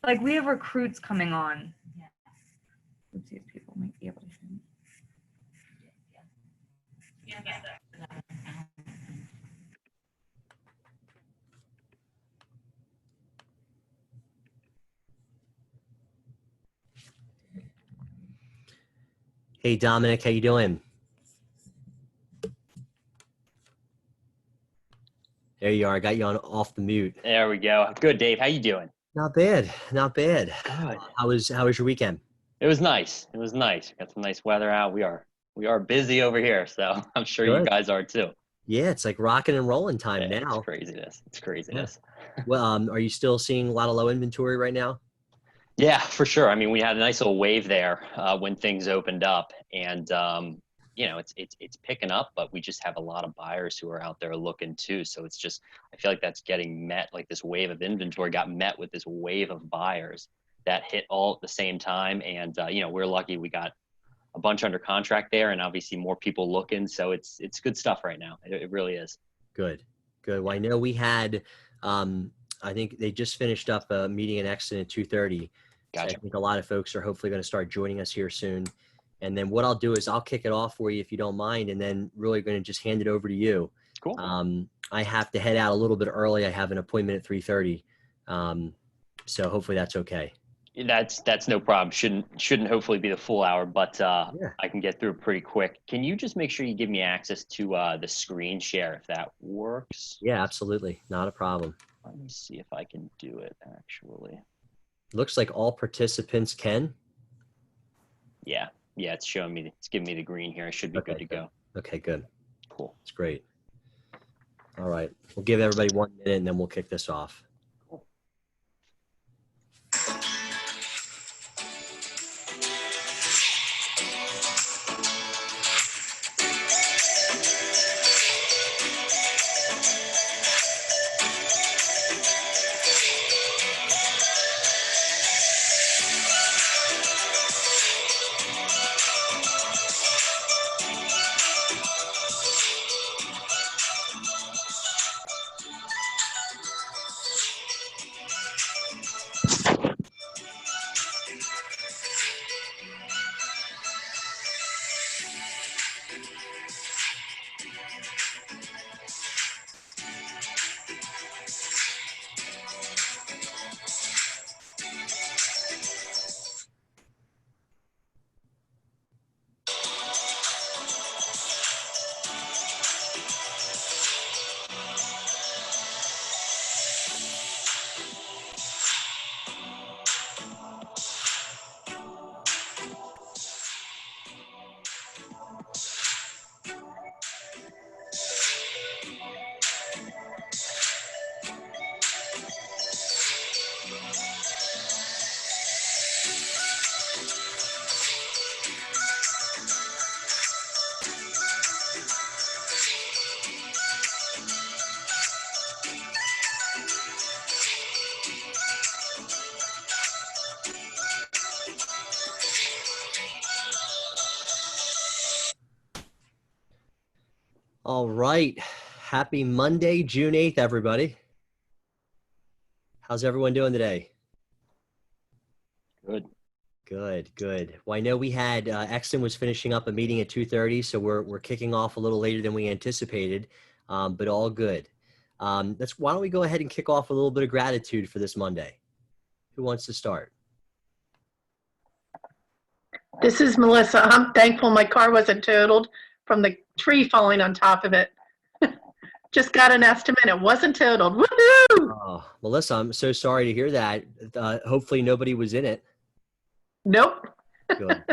Like we have recruits coming on. Let's see if people might be able to hear me. Hey, Dominic, how you doing? There you are. I got you on off the mute. There we go. Good, Dave. How you doing? Not bad. Not bad. Good. How was your weekend? It was nice. It was nice. Got some nice weather out. We are busy over here, so I'm sure Good. you guys are too. Yeah, it's like rocking and rolling time now. It's craziness. It's craziness. Yeah. Well, are you still seeing a lot of low inventory right now? Yeah, for sure. I mean, we had a nice little wave there when things opened up, and you know, it's picking up, but we just have a lot of buyers who are out there looking too. So it's just, I feel like that's getting met, like this wave of inventory got met with this wave of buyers that hit all at the same time. And you know, we're lucky we got a bunch under contract there, and obviously more people looking. So it's good stuff right now. It really is. Good. Well, I know we had, I think they just finished up a meeting in Exton at 2:30. Gotcha. So I think a lot of folks are hopefully going to start joining us here soon. And then what I'll do is I'll kick it off for you if you don't mind, and then really going to just hand it over to you. Cool. I have to head out a little bit early. I have an appointment at 3:30. So hopefully that's okay. That's no problem. Shouldn't hopefully be the full hour, but yeah. I can get through it pretty quick. Can you just make sure you give me access to the screen share if that works? Yeah, absolutely. Not a problem. Let me see if I can do it actually. Looks like all participants can. Yeah, it's showing me, it's giving me the green here. I should be good to go. Okay, good. Cool. That's great. All right. We'll give everybody 1 minute and then we'll kick this off. All right. Happy Monday, June 8th, everybody. How's everyone doing today? Good. Well, I know we had Exton was finishing up a meeting at 2:30, so we're kicking off a little later than we anticipated, but all good. Why don't we go ahead and kick off with a little bit of gratitude for this Monday? Who wants to start? This is Melissa. I'm thankful my car wasn't totaled from the tree falling on top of it. Just got an estimate. It wasn't totaled. Woohoo! Oh, Melissa, I'm so sorry to hear that. Hopefully nobody was in it. Nope. Good.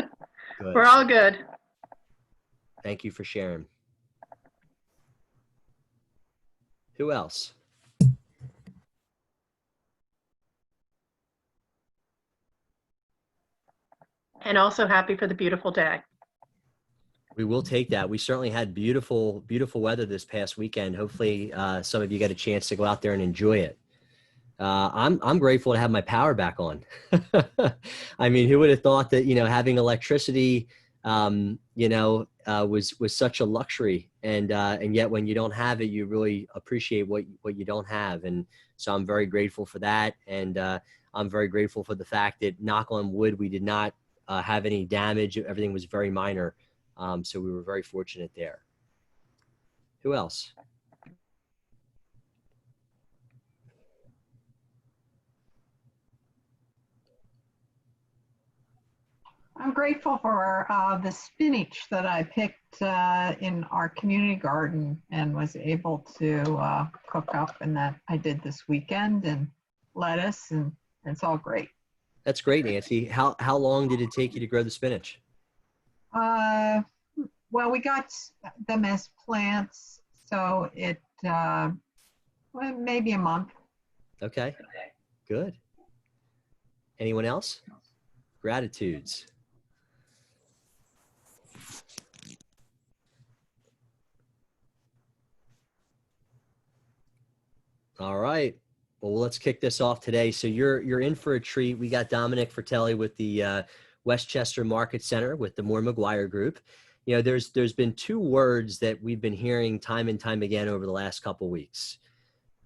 We're all good. Thank you for sharing. Who else? And also happy for the beautiful day. We will take that. We certainly had beautiful weather this past weekend. Hopefully some of you got a chance to go out there and enjoy it. I'm grateful to have my power back on. I mean, who would have thought that, having electricity, was such a luxury, and yet when you don't have it, you really appreciate what you don't have. And so I'm very grateful for that. And I'm very grateful for the fact that, knock on wood, we did not have any damage. Everything was very minor. So we were very fortunate there. Who else? I'm grateful for the spinach that I picked in our community garden and was able to cook up, and that I did this weekend, and lettuce, and it's all great. That's great, Nancy. How long did it take you to grow the spinach? Well, we got them as plants, so it well, maybe a month. Okay, good. Anyone else? Gratitudes. All right. Well, let's kick this off today. So you're in for a treat. We got Dominic Fritelli with the Westchester Market Center with the Moore McGuire Group. You know, there's been two words that we've been hearing time and time again over the last couple weeks.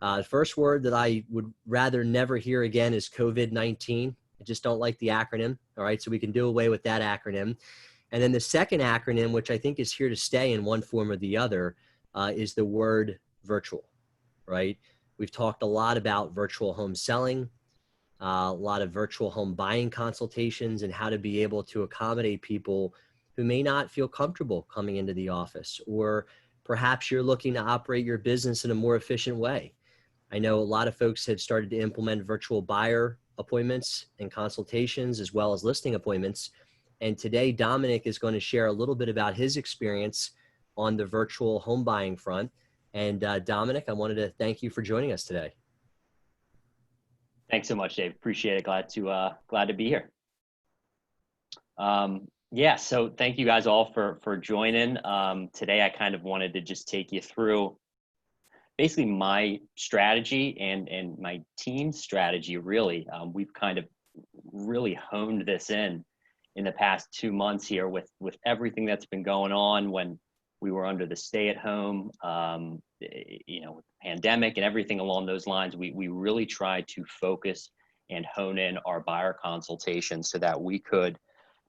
The first word that I would rather never hear again is COVID-19. I just don't like the acronym. All right, so we can do away with that acronym. And then the second acronym, which I think is here to stay in one form or the other, is the word virtual, right? We've talked a lot about virtual home selling, a lot of virtual home buying consultations, and how to be able to accommodate people who may not feel comfortable coming into the office, or perhaps you're looking to operate your business in a more efficient way. I know a lot of folks have started to implement virtual buyer appointments and consultations, as well as listing appointments. And today, Dominic is going to share a little bit about his experience on the virtual home buying front. And Dominic, I wanted to thank you for joining us today. Thanks so much, Dave. Appreciate it. Glad to be here. Yeah, so thank you guys all for joining. Today, I kind of wanted to just take you through basically my strategy and my team's strategy, really. We've kind of really honed this in the past 2 months here with everything that's been going on when we were under the stay-at-home, you know, with the pandemic and everything along those lines. We really tried to focus and hone in our buyer consultations so that we could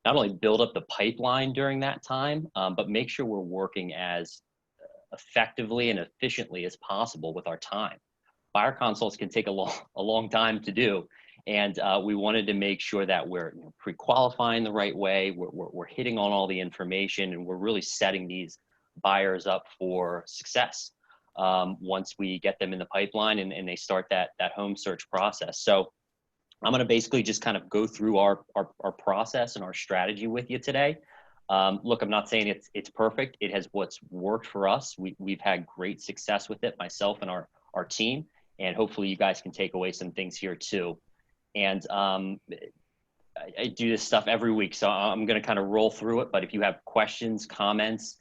not only build up the pipeline during that time, but make sure we're working as effectively and efficiently as possible with our time. Buyer consults can take a long time to do, and we wanted to make sure that we're pre-qualifying the right way, we're hitting on all the information, and we're really setting these buyers up for success once we get them in the pipeline and they start that home search process. So I'm going to basically just kind of go through our process and our strategy with you today. Look, I'm not saying it's perfect. It has what's worked for us. We've had great success with it, myself and our team, and hopefully you guys can take away some things here too. And I do this stuff every week, so I'm going to kind of roll through it. But if you have questions, comments,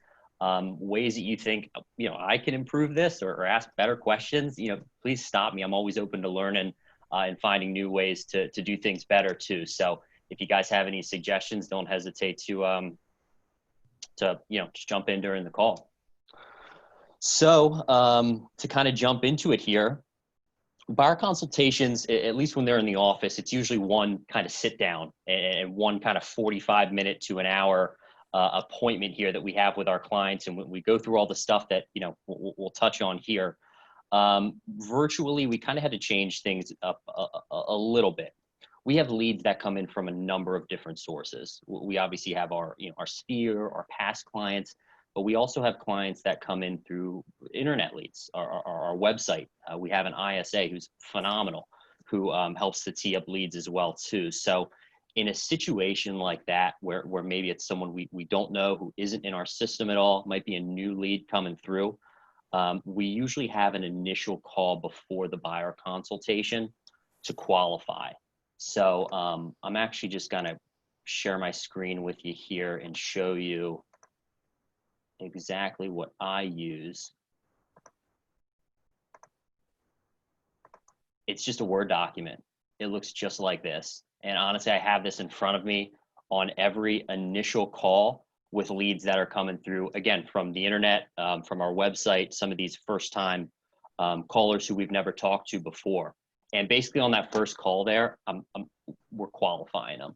ways that you think, you know, I can improve this or ask better questions, you know, please stop me. I'm always open to learning and finding new ways to do things better too. So if you guys have any suggestions, don't hesitate to you know, just jump in during the call. So to kind of jump into it here, buyer consultations, at least when they're in the office, it's usually one kind of sit down and one kind of 45-minute to an hour appointment here that we have with our clients, and we go through all the stuff that, you know, we'll touch on here. Virtually, we kind of had to change things up a little bit. We have leads that come in from a number of different sources. We obviously have our, you know, our sphere, our past clients, but we also have clients that come in through internet leads, our website. We have an ISA who's phenomenal, who helps to tee up leads as well too. So in a situation like that, where maybe it's someone we don't know, who isn't in our system at all, might be a new lead coming through, we usually have an initial call before the buyer consultation to qualify. So I'm actually just gonna share my screen with you here and show you exactly what I use. It's just a Word document. It looks just like this. And honestly, I have this in front of me on every initial call with leads that are coming through, again, from the internet, from our website, some of these first time callers who we've never talked to before. And basically on that first call there, we're qualifying them.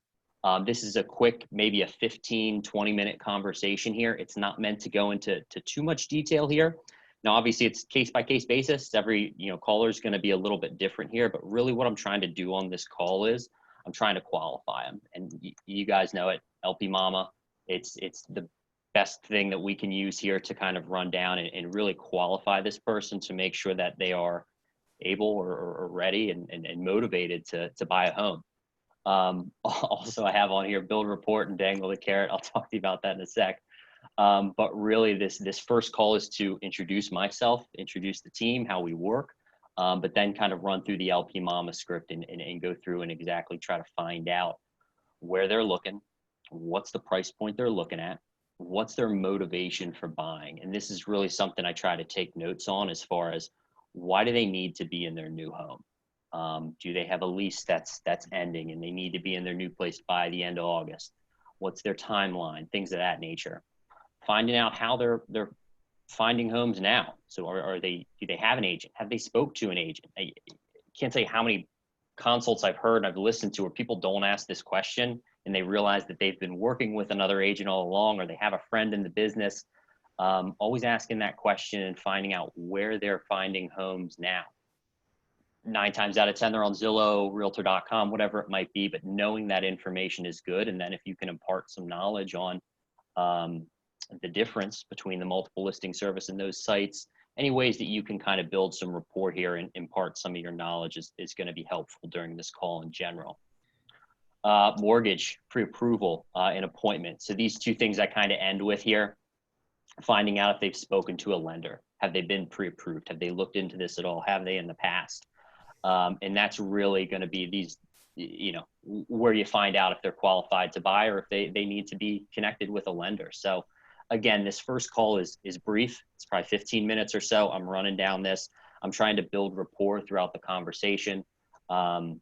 This is a quick, maybe a 15, 20-minute conversation here. It's not meant to go into too much detail here. Now, obviously, it's case-by-case basis. Every caller is going to be a little bit different here, but really what I'm trying to do on this call is I'm trying to qualify them. And you guys know it, LP Mama, it's the best thing that we can use here to kind of run down and really qualify this person to make sure that they are able or ready and motivated to buy a home. Also, I have on here build report and dangle the carrot. I'll talk to you about that in a sec. But really, this first call is to introduce myself, introduce the team, how we work, but then kind of run through the LP Mama script and go through and exactly try to find out where they're looking, what's the price point they're looking at, what's their motivation for buying. And this is really something I try to take notes on as far as why do they need to be in their new home? Do they have a lease that's ending and they need to be in their new place by the end of August? What's their timeline? Things of that nature. Finding out how they're finding homes now. So do they have an agent? Have they spoke to an agent? I can't say how many consults I've heard and I've listened to where people don't ask this question and they realize that they've been working with another agent all along, or they have a friend in the business. Always asking that question and finding out where they're finding homes now. 9 times out of 10, they're on Zillow, Realtor.com, whatever it might be, but knowing that information is good. And then if you can impart some knowledge on the difference between the multiple listing service and those sites, any ways that you can kind of build some rapport here and impart some of your knowledge is going to be helpful during this call in general. Mortgage, pre-approval, and appointment. So these two things I kind of end with here, finding out if they've spoken to a lender. Have they been pre-approved? Have they looked into this at all? Have they in the past? And that's really going to be these, where you find out if they're qualified to buy or if they need to be connected with a lender. So again, this first call is brief. It's probably 15 minutes or so. I'm running down this. I'm trying to build rapport throughout the conversation. So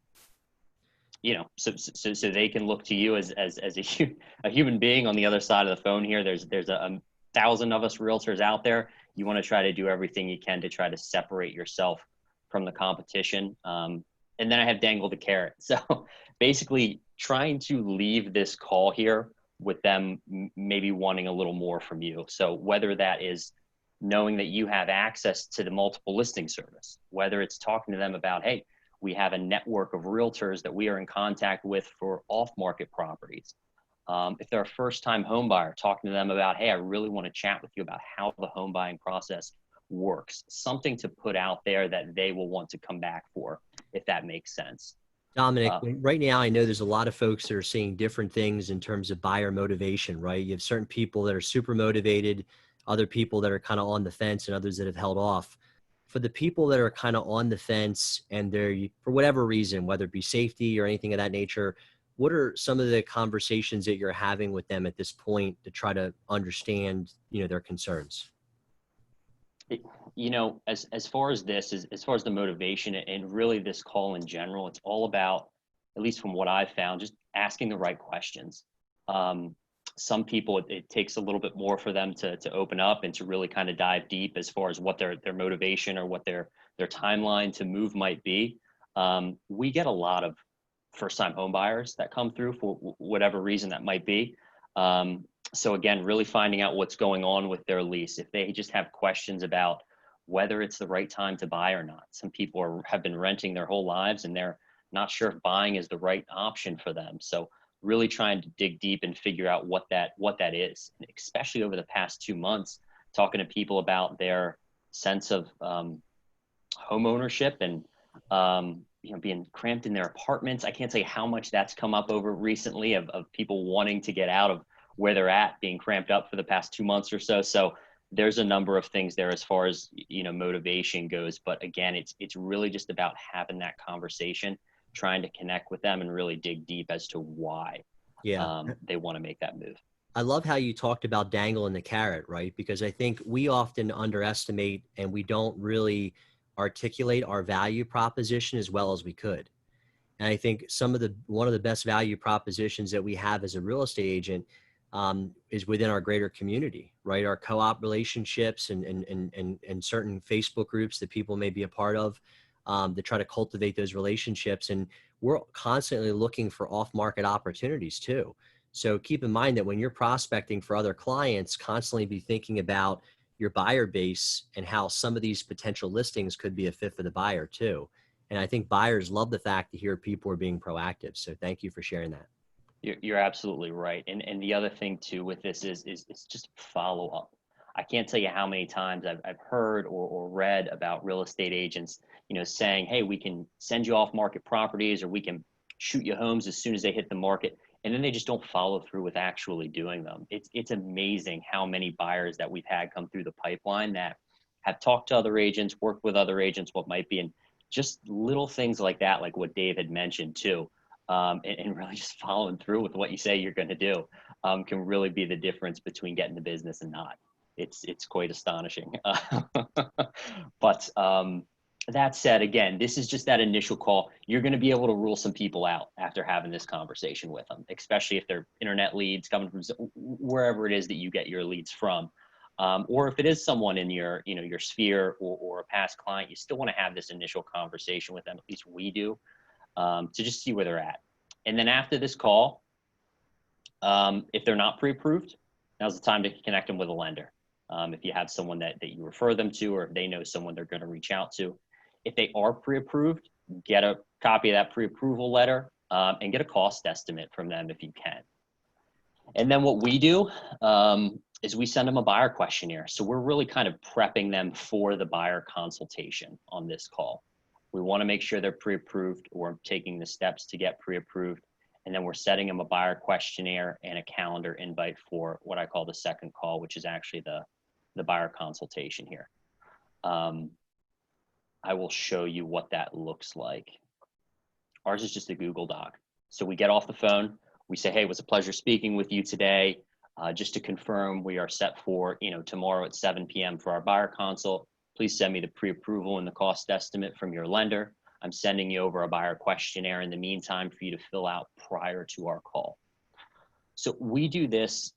they can look to you as a human being on the other side of the phone here. There's a 1,000 of us realtors out there. You want to try to do everything you can to try to separate yourself from the competition. And then I have dangle the carrot. So basically trying to leave this call here with them maybe wanting a little more from you. So whether that is knowing that you have access to the multiple listing service, whether it's talking to them about, hey, we have a network of realtors that we are in contact with for off-market properties. If they're a first-time home buyer, talking to them about, hey, I really want to chat with you about how the home buying process works. Something to put out there that they will want to come back for, if that makes sense. Dominic, right now, I know there's a lot of folks that are seeing different things in terms of buyer motivation, right? You have certain people that are super motivated, other people that are kind of on the fence, and others that have held off. For the people that are kind of on the fence and they're, for whatever reason, whether it be safety or anything of that nature, what are some of the conversations that you're having with them at this point to try to understand, their concerns? As far as this, as far as the motivation and really this call in general, it's all about, at least from what I've found, just asking the right questions. Some people, it takes a little bit more for them to open up and to really kind of dive deep as far as what their motivation or what their timeline to move might be. We get a lot of first-time home buyers that come through for whatever reason that might be. So again, really finding out what's going on with their lease. If they just have questions about whether it's the right time to buy or not. Some people have been renting their whole lives and they're not sure if buying is the right option for them. So really trying to dig deep and figure out what that is, and especially over the past 2 months, talking to people about their sense of home ownership and being cramped in their apartments. I can't say how much that's come up over recently of people wanting to get out of where they're at, being cramped up for the past 2 months or so. So there's a number of things there as far as, motivation goes. But again, it's really just about having that conversation, trying to connect with them and really dig deep as to why they want to make that move. I love how you talked about dangling the carrot, right? Because I think we often underestimate and we don't really articulate our value proposition as well as we could. And I think one of the best value propositions that we have as a real estate agent is within our greater community, right? Our co-op relationships and certain Facebook groups that people may be a part of. to try to cultivate those relationships. And we're constantly looking for off-market opportunities too. So keep in mind that when you're prospecting for other clients, constantly be thinking about your buyer base and how some of these potential listings could be a fit for the buyer too. And I think buyers love the fact to hear people are being proactive. So thank you for sharing that. You're absolutely right. And the other thing too with this is just follow up. I can't tell you how many times I've heard or read about real estate agents, saying, hey, we can send you off market properties, or we can shoot you homes as soon as they hit the market. And then they just don't follow through with actually doing them. It's amazing how many buyers that we've had come through the pipeline that have talked to other agents, worked with other agents, what might be, and just little things like that, like what Dave had mentioned too. And really just following through with what you say you're going to do can really be the difference between getting the business and not. It's quite astonishing. But that said, again, this is just that initial call. You're going to be able to rule some people out after having this conversation with them, especially if they're internet leads coming from wherever it is that you get your leads from. Or if it is someone in your sphere or a past client, you still want to have this initial conversation with them. At least we do. To just see where they're at. And then after this call, if they're not pre-approved, now's the time to connect them with a lender. If you have someone that you refer them to, or if they know someone they're going to reach out to. If they are pre-approved, get a copy of that pre-approval letter and get a cost estimate from them if you can. And then what we do is we send them a buyer questionnaire. So we're really kind of prepping them for the buyer consultation on this call. We want to make sure they're pre-approved. We're taking the steps to get pre-approved. And then we're setting them a buyer questionnaire and a calendar invite for what I call the second call, which is actually the buyer consultation here. I will show you what that looks like. Ours is just a Google Doc. So we get off the phone. We say, hey, it was a pleasure speaking with you today. Just to confirm, we are set for tomorrow at 7 p.m. for our buyer consult. Please send me the pre-approval and the cost estimate from your lender. I'm sending you over a buyer questionnaire in the meantime for you to fill out prior to our call. So we do this,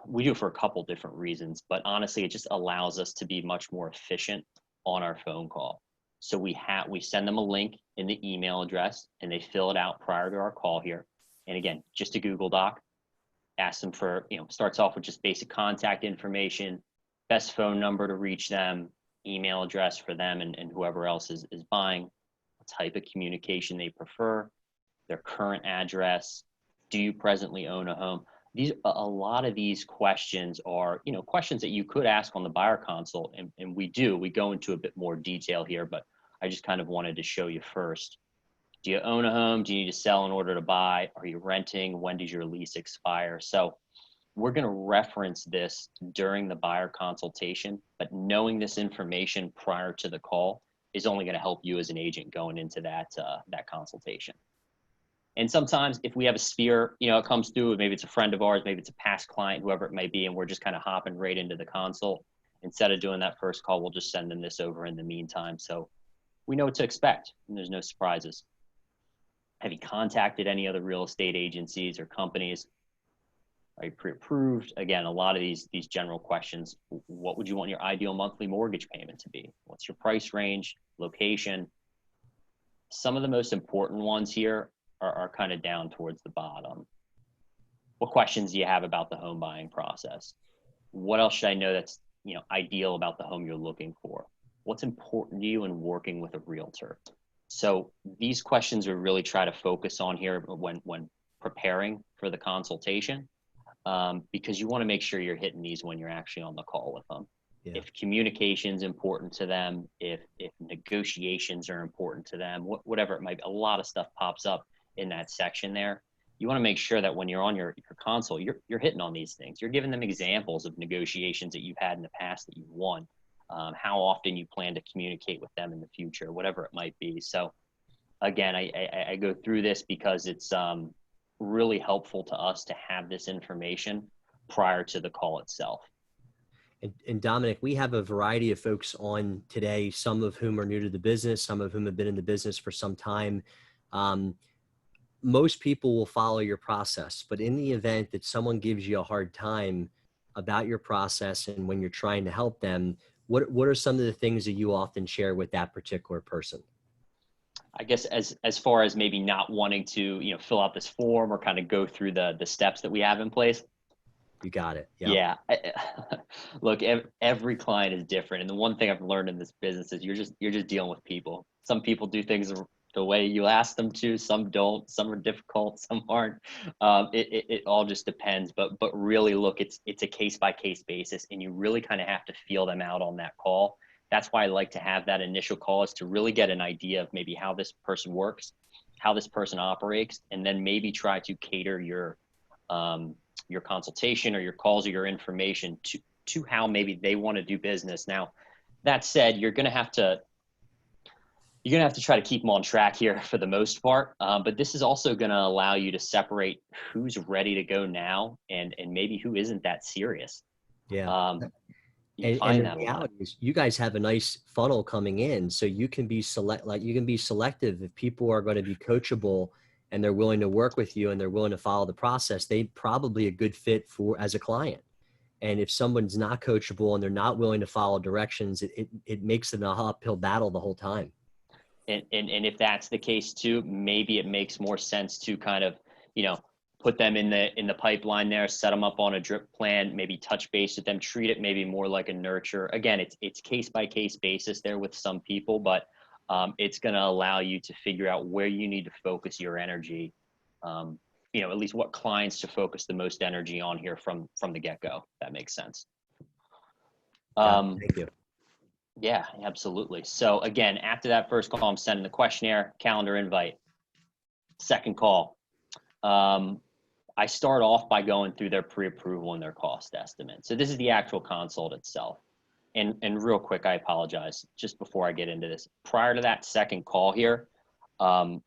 we do it for a couple different reasons, but honestly, it just allows us to be much more efficient on our phone call. So we send them a link in the email address and they fill it out prior to our call here. And again, just a Google Doc. Ask them for, starts off with just basic contact information, best phone number to reach them, email address for them and whoever else is buying, what type of communication they prefer, their current address, do you presently own a home? A lot of these questions are, questions that you could ask on the buyer consult, and we go into a bit more detail here, but I just kind of wanted to show you first. Do you own a home? Do you need to sell in order to buy? Are you renting? When does your lease expire? So we're going to reference this during the buyer consultation, but knowing this information prior to the call is only going to help you as an agent going into that consultation. And sometimes if we have a sphere, it comes through, maybe it's a friend of ours, maybe it's a past client, whoever it may be, and we're just kind of hopping right into the consult. Instead of doing that first call, we'll just send them this over in the meantime. So we know what to expect and there's no surprises. Have you contacted any other real estate agencies or companies? Are you pre-approved? Again, a lot of these general questions. What would you want your ideal monthly mortgage payment to be? What's your price range, location? Some of the most important ones here are kind of down towards the bottom. What questions do you have about the home buying process? What else should I know that's ideal about the home you're looking for? What's important to you in working with a realtor? So these questions we really try to focus on here when preparing for the consultation, because you want to make sure you're hitting these when you're actually on the call with them. Yeah. If communication is important to them, if negotiations are important to them, whatever it might be, a lot of stuff pops up in that section there. You want to make sure that when you're on your consult, you're hitting on these things. You're giving them examples of negotiations that you've had in the past that you've won, how often you plan to communicate with them in the future, whatever it might be. So again, I go through this because it's really helpful to us to have this information prior to the call itself. And Dominic, we have a variety of folks on today, some of whom are new to the business, some of whom have been in the business for some time. Most people will follow your process, but in the event that someone gives you a hard time about your process and when you're trying to help them, what are some of the things that you often share with that particular person? I guess as far as maybe not wanting to, fill out this form or kind of go through the steps that we have in place. You got it. Yep. Yeah. Look, every client is different. And the one thing I've learned in this business is you're just dealing with people. Some people do things the way you ask them to, some don't, some are difficult, some aren't. It all just depends, but really look, it's a case by case basis, and you really kind of have to feel them out on that call. That's why I like to have that initial call, is to really get an idea of maybe how this person works, how this person operates, and then maybe try to cater your consultation or your calls or your information to how maybe they want to do business. Now, that said, you're going to have to try to keep them on track here for the most part. But this is also going to allow you to separate who's ready to go now and maybe who isn't that serious. Yeah. You find and that the a lot. reality is, you guys have a nice funnel coming in, so you can be selective. If people are going to be coachable and they're willing to work with you and they're willing to follow the process, they probably a good fit as a client. And if someone's not coachable and they're not willing to follow directions, it makes it an uphill battle the whole time. And if that's the case too, maybe it makes more sense to kind of, put them in the pipeline there, set them up on a drip plan, maybe touch base with them, treat it maybe more like a nurture. Again, it's case by case basis there with some people, but it's going to allow you to figure out where you need to focus your energy. At least what clients to focus the most energy on here from the get-go. That makes sense. Thank you. Yeah, absolutely. So again, after that first call, I'm sending the questionnaire, calendar invite. Second call, I start off by going through their pre-approval and their cost estimate. So this is the actual consult itself. And real quick, I apologize, just before I get into this. Prior to that second call here, I'm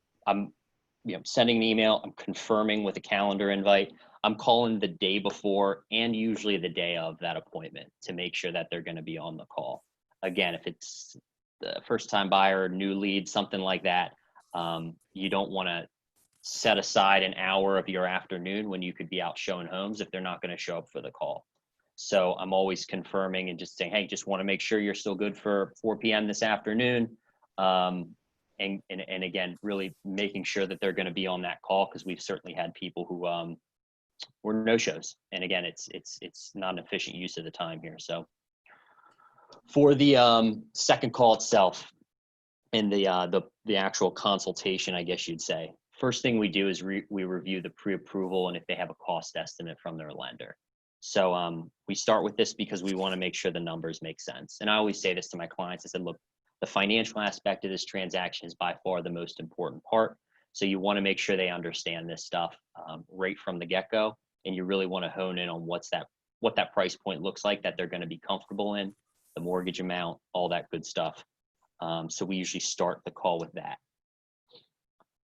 sending an email, I'm confirming with a calendar invite. I'm calling the day before and usually the day of that appointment to make sure that they're going to be on the call. Again, if it's the first time buyer, new lead, something like that, you don't want to set aside an hour of your afternoon when you could be out showing homes if they're not going to show up for the call. So I'm always confirming and just saying, hey, just want to make sure you're still good for 4 p.m. this afternoon. And again, really making sure that they're going to be on that call, because we've certainly had people who were no-shows. And again, it's not an efficient use of the time here. So for the second call itself and the actual consultation, I guess you'd say, first thing we do is we review the pre-approval and if they have a cost estimate from their lender. So we start with this because we want to make sure the numbers make sense. And I always say this to my clients. I said, look, the financial aspect of this transaction is by far the most important part. So you want to make sure they understand this stuff right from the get-go. And you really want to hone in on what that price point looks like that they're going to be comfortable in, the mortgage amount, all that good stuff. So we usually start the call with that.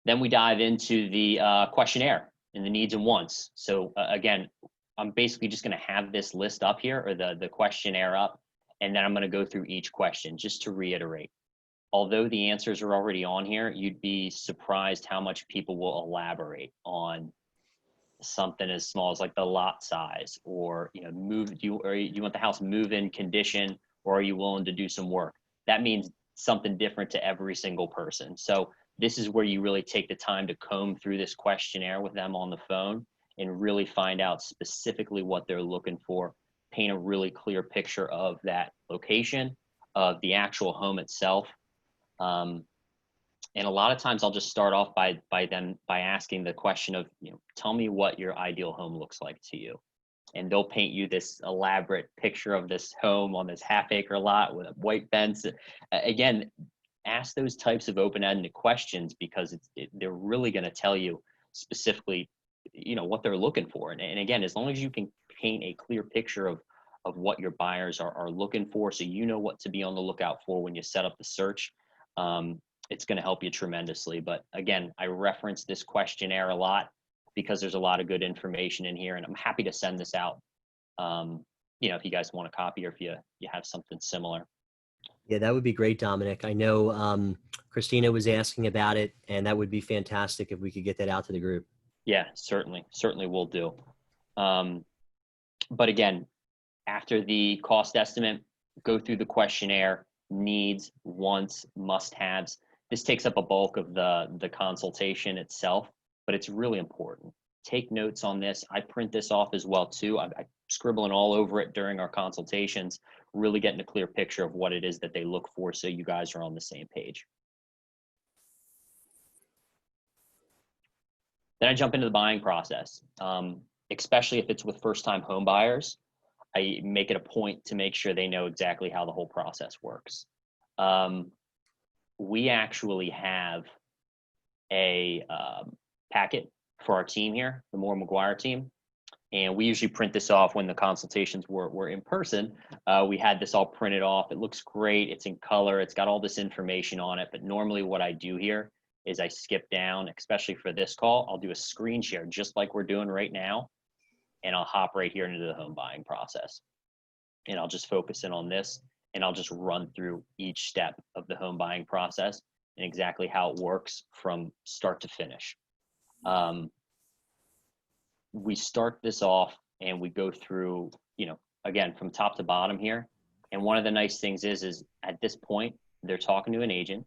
Then we dive into the questionnaire and the needs and wants. So again, I'm basically just going to have this list up here, or the questionnaire up, and then I'm going to go through each question just to reiterate. Although the answers are already on here, you'd be surprised how much people will elaborate on something as small as like the lot size, or do you want the house move-in condition, or are you willing to do some work? That means something different to every single person. So this is where you really take the time to comb through this questionnaire with them on the phone and really find out specifically what they're looking for, paint a really clear picture of that location, of the actual home itself. And a lot of times I'll just start off by asking the question of, tell me what your ideal home looks like to you. And they'll paint you this elaborate picture of this home on this half-acre lot with a white fence. Again, ask those types of open-ended questions, because they're really going to tell you specifically, what they're looking for. And again, as long as you can paint a clear picture of what your buyers are looking for, so you know what to be on the lookout for when you set up the search, it's going to help you tremendously. But again, I reference this questionnaire a lot because there's a lot of good information in here, and I'm happy to send this out. If you guys want a copy, or if you have something similar. Yeah, that would be great, Dominic. I know Christina was asking about it, and that would be fantastic if we could get that out to the group. Yeah, certainly will do. But again, after the cost estimate, go through the questionnaire, needs, wants, must-haves. This takes up a bulk of the consultation itself, but it's really important. Take notes on this. I print this off as well too. I'm scribbling all over it during our consultations, really getting a clear picture of what it is that they look for so you guys are on the same page. Then I jump into the buying process, especially if it's with first-time home buyers. I make it a point to make sure they know exactly how the whole process works. We actually have a packet for our team here, the Moore McGuire team, and we usually print this off when the consultations were in person. We had this all printed off. It looks great. It's in color. It's got all this information on it. But normally what I do here is I skip down, especially for this call. I'll do a screen share just like we're doing right now, and I'll hop right here into the home buying process. And I'll just focus in on this, and I'll just run through each step of the home buying process and exactly how it works from start to finish. We start this off and we go through, again, from top to bottom here. And one of the nice things is at this point, they're talking to an agent.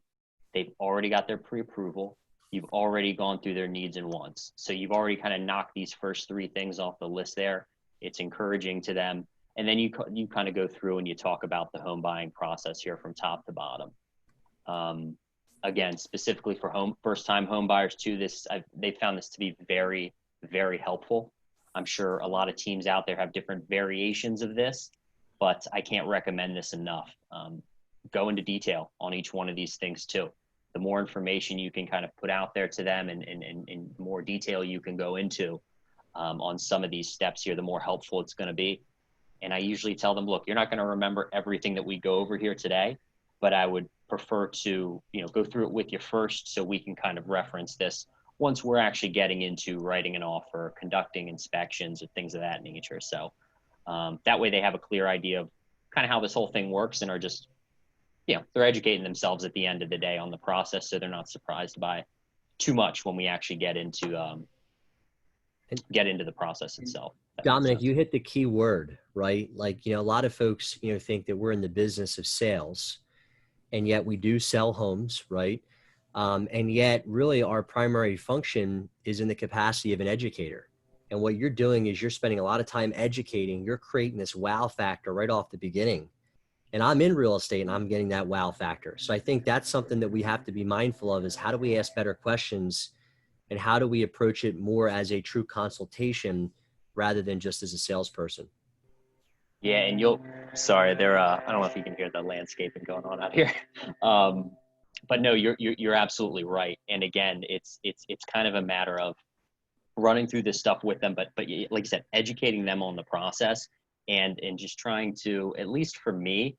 They've already got their pre-approval. You've already gone through their needs and wants. So you've already kind of knocked these first 3 things off the list there. It's encouraging to them. And then you kind of go through and you talk about the home buying process here from top to bottom. Again, specifically for first-time home buyers too, they found this to be very, very helpful. I'm sure a lot of teams out there have different variations of this, but I can't recommend this enough. Go into detail on each one of these things too. The more information you can kind of put out there to them and more detail you can go into on some of these steps here, the more helpful it's going to be. And I usually tell them, look, you're not going to remember everything that we go over here today, but I would prefer to, go through it with you first so we can kind of reference this once we're actually getting into writing an offer, conducting inspections, or things of that nature. So that way they have a clear idea of kind of how this whole thing works and are just, they're educating themselves at the end of the day on the process, so they're not surprised by too much when we actually get into the process itself. Dominic, you hit the key word, right? Like, a lot of folks, think that we're in the business of sales, and yet we do sell homes, right? And yet really our primary function is in the capacity of an educator. And what you're doing is you're spending a lot of time educating. You're creating this wow factor right off the beginning. And I'm in real estate and I'm getting that wow factor. So I think that's something that we have to be mindful of, is how do we ask better questions and how do we approach it more as a true consultation rather than just as a salesperson? Yeah, and sorry, I don't know if you can hear the landscaping going on out here. But no, you're absolutely right. And again, it's kind of a matter of running through this stuff with them, but like you said, educating them on the process and just trying to, at least for me,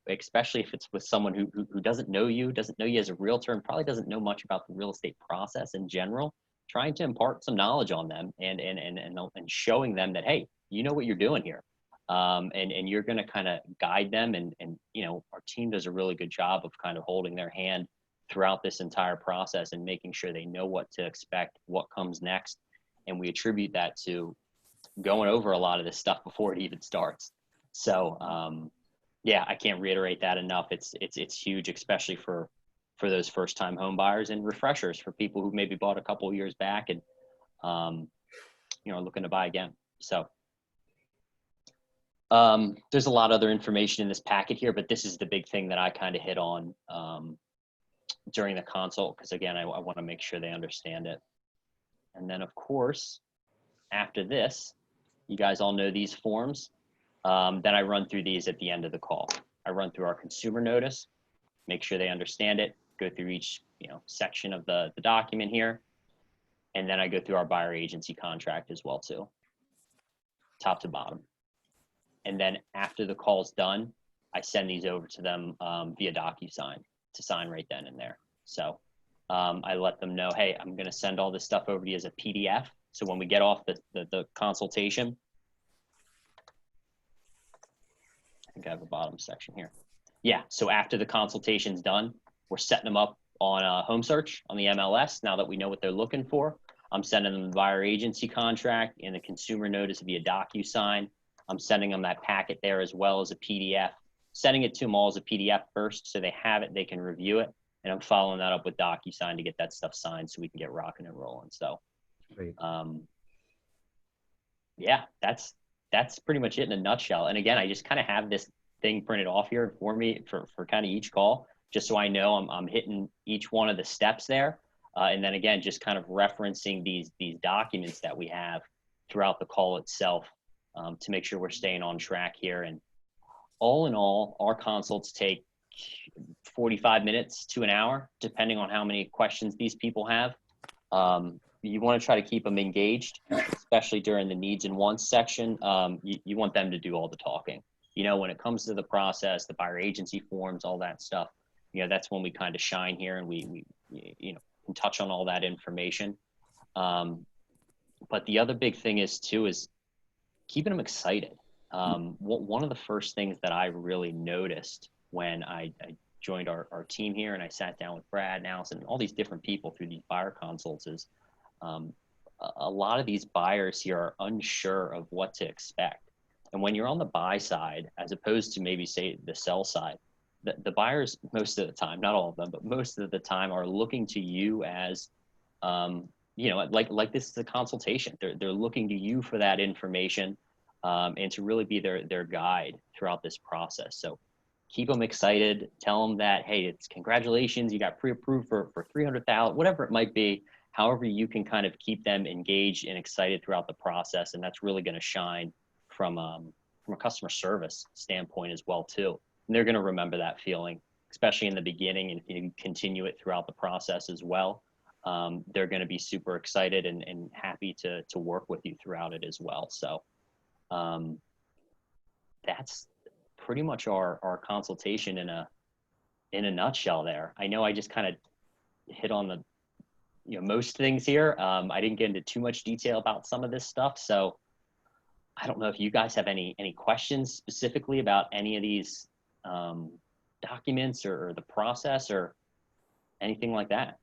especially if it's with someone who doesn't know you as a realtor and probably doesn't know much about the real estate process in general, trying to impart some knowledge on them and showing them that, hey, you know what you're doing here. And you're going to kind of guide them. And our team does a really good job of kind of holding their hand throughout this entire process and making sure they know what to expect, what comes next. And we attribute that to going over a lot of this stuff before it even starts. So, yeah, I can't reiterate that enough. It's huge, especially for those first-time home buyers and refreshers for people who maybe bought a couple of years back and, looking to buy again. So, there's a lot of other information in this packet here, but this is the big thing that I kind of hit on during the consult, because again, I want to make sure they understand it. And then, of course, after this, you guys all know these forms. Then I run through these at the end of the call. I run through our consumer notice, make sure they understand it, go through each section of the document here, and then I go through our buyer agency contract as well too, top to bottom. And then after the call's done, I send these over to them via DocuSign to sign right then and there. So I let them know, hey, I'm going to send all this stuff over to you as a PDF. So when we get off the consultation, I think I have a bottom section here. Yeah, so after the consultation's done, we're setting them up on a home search on the MLS. Now that we know what they're looking for, I'm sending them the buyer agency contract and the consumer notice via DocuSign. I'm sending them that packet there as well as a PDF, sending it to them all as a PDF first so they have it, they can review it, and I'm following that up with DocuSign to get that stuff signed so we can get rocking and rolling. So, Great. yeah, that's pretty much it in a nutshell. And again, I just kind of have this thing printed off here for me for kind of each call, just so I know I'm hitting each one of the steps there. And then again, just kind of referencing these documents that we have throughout the call itself, to make sure we're staying on track here. And all in all, our consults take 45 minutes to an hour, depending on how many questions these people have. You want to try to keep them engaged, especially during the needs and wants section. You want them to do all the talking. You know, when it comes to the process, the buyer agency forms, all that stuff, you know, that's when we kind of shine here, and we you know, can touch on all that information. But the other big thing is keeping them excited. One of the first things that I really noticed when I joined our team here, and I sat down with Brad and Allison and all these different people through these buyer consults, is a lot of these buyers here are unsure of what to expect. And when you're on the buy side, as opposed to maybe say the sell side, the buyers most of the time, not all of them, but most of the time, are looking to you as, you know, like this is a consultation. They're looking to you for that information, and to really be their guide throughout this process. So keep them excited. Tell them that, hey, it's congratulations, you got pre-approved for 300,000, whatever it might be. However, you can kind of keep them engaged and excited throughout the process, and that's really going to shine from a customer service standpoint as well too. And they're going to remember that feeling, especially in the beginning, and if you continue it throughout the process as well. They're going to be super excited and happy to work with you throughout it as well. So that's pretty much our consultation in a nutshell there. I know I just kind of hit on the, you know, most things here. I didn't get into too much detail about some of this stuff. So I don't know if you guys have any questions specifically about any of these documents or the process or anything like that.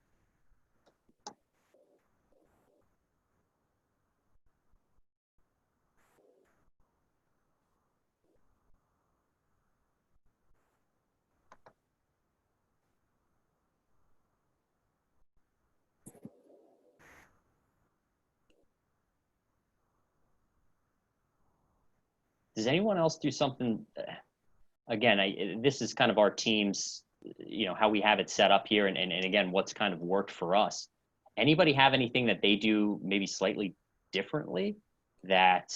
Does anyone else do something? Again, this is kind of our team's, you know, how we have it set up here, and again, what's kind of worked for us. Anybody have anything that they do maybe slightly differently that,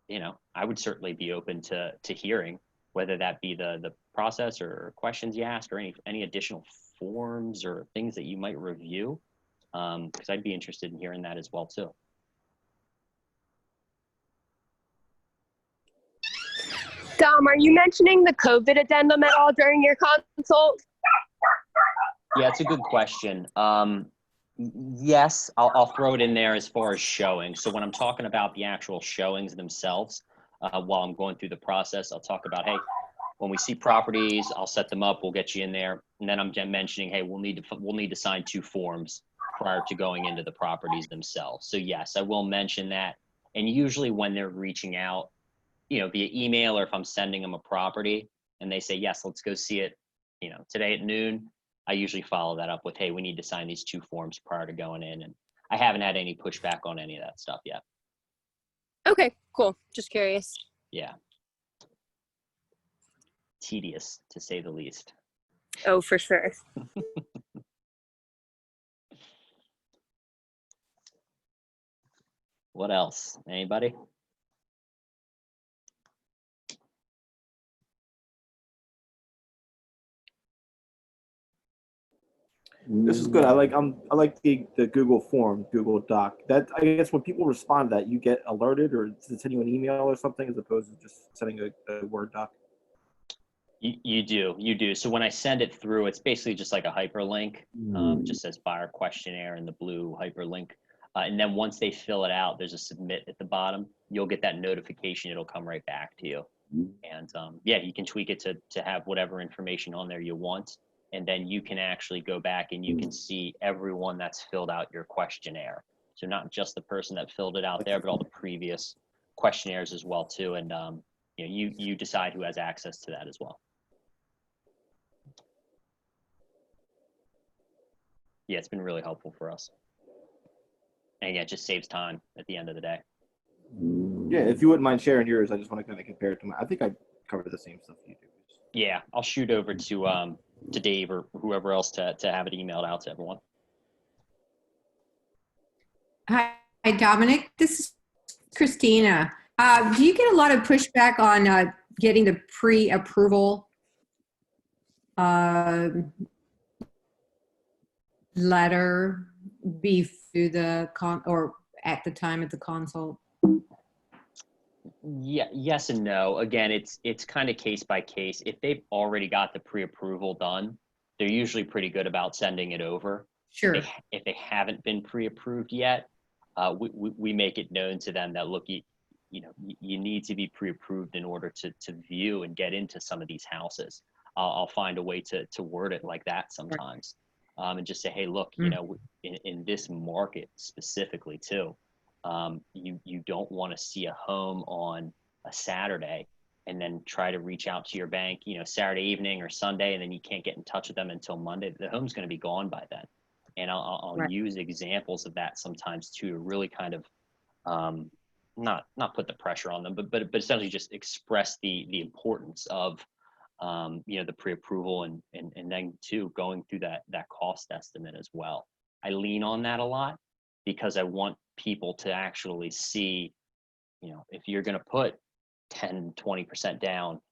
you know, I would certainly be open to hearing, whether that be the process or questions you ask, or any additional forms or things that you might review, because I'd be interested in hearing that as well too. Dom, are you mentioning the COVID addendum at all during your consult? Yeah, it's a good question. Yes, I'll throw it in there as far as showing. So when I'm talking about the actual showings themselves, while I'm going through the process, I'll talk about, hey, when we see properties, I'll set them up, we'll get you in there. And then I'm mentioning, hey, we'll need to sign 2 forms prior to going into the properties themselves. So yes, I will mention that. And usually when they're reaching out, you know, via email, or if I'm sending them a property and they say, yes, let's go see it, you know, today at noon, I usually follow that up with, hey, we need to sign these 2 forms prior to going in. And I haven't had any pushback on any of that stuff yet. Okay, cool. Just curious. Yeah. Tedious, to say the least. Oh, for sure. What else? Anybody? This is good. I like the Google form, Google Doc. That, I guess, when people respond to that, you get alerted, or does it send you an email or something, as opposed to just sending a Word doc? You do. So when I send it through, it's basically just like a hyperlink. Just says buyer questionnaire in the blue hyperlink. And then once they fill it out, there's a submit at the bottom. You'll get that notification. It'll come right back to you. And yeah, you can tweak it to have whatever information on there you want. And then you can actually go back and you can see everyone that's filled out your questionnaire. So not just the person that filled it out there, but all the previous questionnaires as well too. And you know, you decide who has access to that as well. Yeah, it's been really helpful for us. And yeah, it just saves time at the end of the day. Yeah, if you wouldn't mind sharing yours, I just want to kind of compare it to my. I think I covered the same stuff you do. Yeah, I'll shoot over to Dave or whoever else to have it emailed out to everyone. Hi, Dominic. This is Christina. Do you get a lot of pushback on getting the pre-approval letter before the or at the time of the consult? Yeah, yes and no. Again, it's kind of case by case. If they've already got the pre-approval done, they're usually pretty good about sending it over. Sure. If they haven't been pre-approved yet, we make it known to them that, look, you need to be pre-approved in order to view and get into some of these houses. I'll find a way to word it like that sometimes, and just say, hey, look, in this market specifically too, you don't want to see a home on a Saturday and then try to reach out to your bank, Saturday evening or Sunday, and then you can't get in touch with them until Monday. The home's going to be gone by then. And I'll Right. use examples of that sometimes too, to really kind of not put the pressure on them, but essentially just express the importance of the pre-approval and then too going through that cost estimate as well. I lean on that a lot because I want people to actually see, if you're going to put 10, 20% down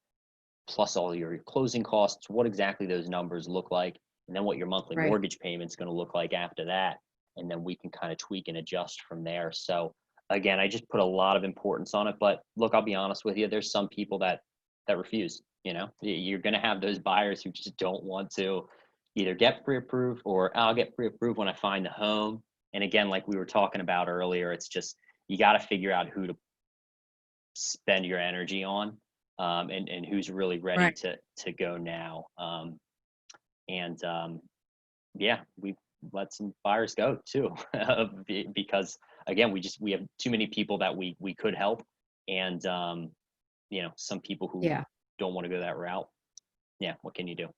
plus all your closing costs, what exactly those numbers look like, and then what your monthly Right. mortgage payment's going to look like after that. And then we can kind of tweak and adjust from there. So again, I just put a lot of importance on it, but look, I'll be honest with you. There's some people that refuse, you're going to have those buyers who just don't want to either get pre-approved or I'll get pre-approved when I find the home. And again, like we were talking about earlier, it's just, you got to figure out who to spend your energy on, and who's really ready Right. to go now. Yeah, we let some buyers go too, because again, we have too many people that we could help, and some people who Yeah, don't want to go that route. Yeah, what can you do?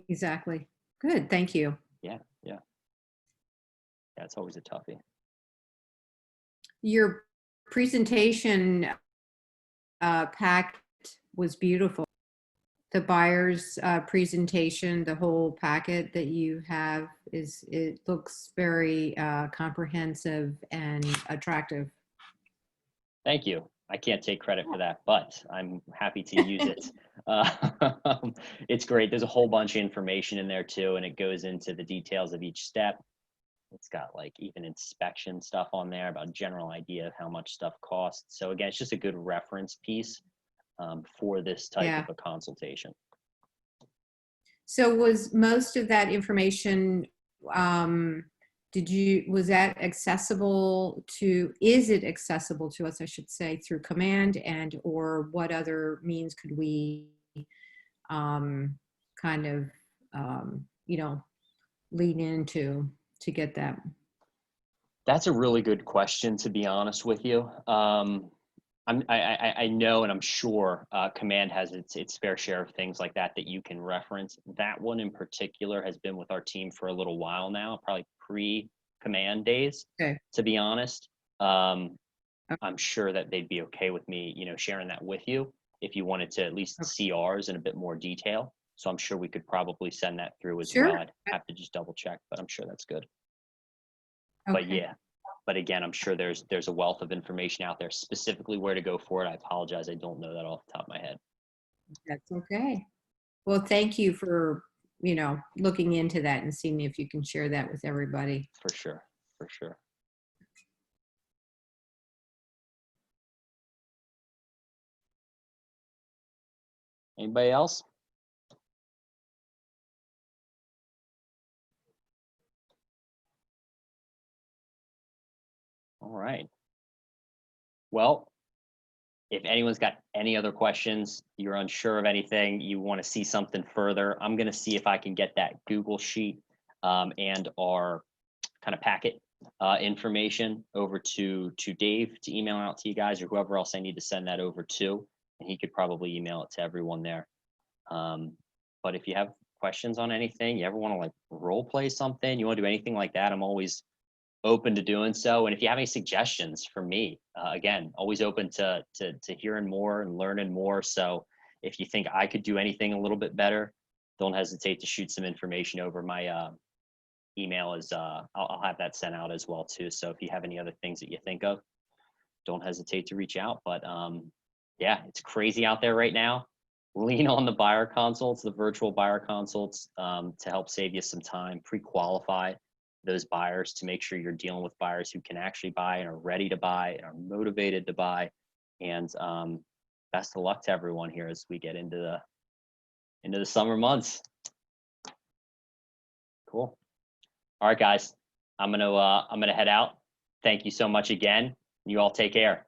exactly. Good. Thank you. Yeah, it's always a toughie. Your presentation pack was beautiful. The buyer's presentation, the whole packet that you have it looks very comprehensive and attractive. Thank you. I can't take credit for that, but I'm happy to use it. It's great. There's a whole bunch of information in there too, and it goes into the details of each step. It's got like even inspection stuff on there about general idea of how much stuff costs. So again, it's just a good reference piece for this type Yeah. of a consultation. So was most of that information, was that accessible is it accessible to us, I should say, through command or what other means could we kind of, lean into to get that? That's a really good question, to be honest with you. I know, and I'm sure Command has its fair share of things like that you can reference. That one in particular has been with our team for a little while now, probably pre-Command days. Okay. To be honest, I'm sure that they'd be okay with me, sharing that with you if you wanted to at least see ours in a bit more detail. So I'm sure we could probably send that through as Sure. well. I'd have to just double check, but I'm sure that's good. Okay. But yeah. But again, I'm sure there's a wealth of information out there, specifically where to go for it. I apologize, I don't know that off the top of my head. That's okay. Well, thank you for, looking into that and seeing if you can share that with everybody. For sure. Anybody else? All right. Well, if anyone's got any other questions, you're unsure of anything, you want to see something further, I'm going to see if I can get that Google sheet and our kind of packet information over to Dave to email out to you guys, or whoever else I need to send that over to, and he could probably email it to everyone there. But if you have questions on anything, you ever want to like role play something, you want to do anything like that, I'm always open to doing so. And if you have any suggestions for me, again, always open to hearing more and learning more. So if you think I could do anything a little bit better, don't hesitate to shoot some information over. My email is I'll have that sent out as well too. So if you have any other things that you think of, don't hesitate to reach out. But yeah, it's crazy out there right now. Lean on the buyer consults, the virtual buyer consults, to help save you some time. Pre-qualify those buyers to make sure you're dealing with buyers who can actually buy and are ready to buy and are motivated to buy. And best of luck to everyone here as we get into the summer months. Cool. All right, guys, I'm gonna head out. Thank you so much again. You all take care.